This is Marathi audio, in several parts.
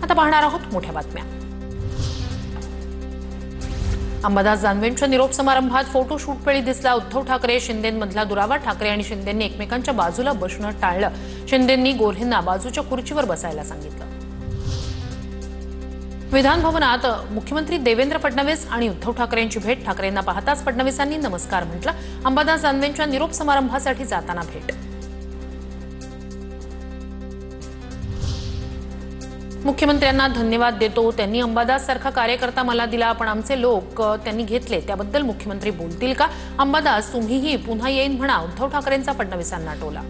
आता पाहणार आहोत मोठ्या बातम्या। अंबादास दानवेंच्या निरोप समारंभात फोटोशूट वेळी दिसला उद्धव ठाकरे शिंदेंमधला दुरावा। ठाकरे आणि शिंदेंनी एकमेकांच्या बाजूला बसणं टाळलं। शिंदेंनी गोऱ्हेंना बाजूच्या खुर्चीवर बसायला सांगितलं। विधान भवनात मुख्यमंत्री देवेंद्र फडणवीस आणि उद्धव ठाकरेंची भेट। ठाकरेंना पाहताच फडणवीसांनी नमस्कार म्हटलं। अंबादास दानवेंच्या निरोप समारंभासाठी जाताना भेट। मुख्यमंत्र्यांना धन्यवाद देतो, त्यांनी अंबादास सारखा कार्यकर्ता मला दिला, पण आमचे लोक त्यांनी घेतले, त्याबद्दल मुख्यमंत्री बोलतील का? अंबादास तुम्हीही पुन्हा येईन म्हणा, उद्धव ठाकरेंचा फडणवीसांना टोला।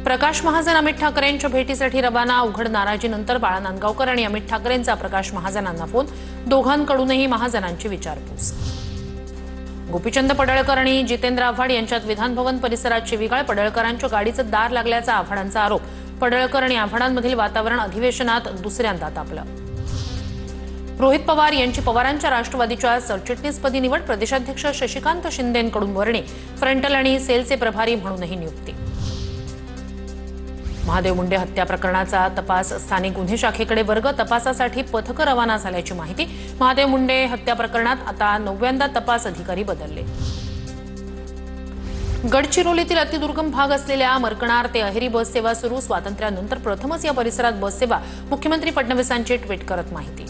प्रकाश महाजन अमित ठाकरेंच्या भेटीसाठी रवाना। उघड नाराजीनंतर बाळा नांदगावकर आणि अमित ठाकरेंचा प्रकाश महाजनांना फोन। दोघांकडूनही महाजनांची विचारपूस। गोपीचंद पडळकर आणि जितेंद्र आव्हाड यांच्यात विधान भवन परिसरात शिवीगाळ। पडळकरांच्या गाडीचं दार लागल्याचा आव्हाडांचा आरोप। पडळकर आणि आव्हाडांमधील वातावरण अधिवेशनात दुसऱ्यांदा तापलं। रोहित पवार यांची पवारांच्या राष्ट्रवादीच्या सरचिटणीसपदी निवड। प्रदेशाध्यक्ष शशिकांत शिंदेंकडून वर्णी। फ्रंटल आणि सेलचे प्रभारी म्हणूनही नियुक्ती। महादेव मुंडे हत्या प्रकरणाचा तपास स्थानिक गुन्हे शाखेकडे वर्ग। तपासासाठी पथकं रवाना झाल्याची माहिती। महादेव मुंडे हत्या प्रकरणात आता 9व्यांदा तपास अधिकारी बदलले। गडचिरोलीतील अतिदुर्गम भाग असलेल्या मरकणार ते अहेरी बस सेवा सुरू। स्वातंत्र्यानंतर प्रथमच या परिसरात बस सेवा। मुख्यमंत्री फडणवीसांची ट्विट करत माहिती।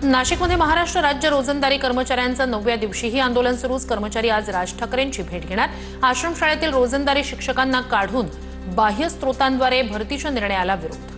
नाशिकमध्ये महाराष्ट्र राज्य रोजंदारी कर्मचाऱ्यांचं 9व्या दिवशीही आंदोलन सुरूच। कर्मचारी आज राज ठाकरेंची भेट घेणार। आश्रमशाळेतील रोजंदारी शिक्षकांना काढून बाह्य स्रोतांद्वारे भरतीच्या निर्णयाला विरोध।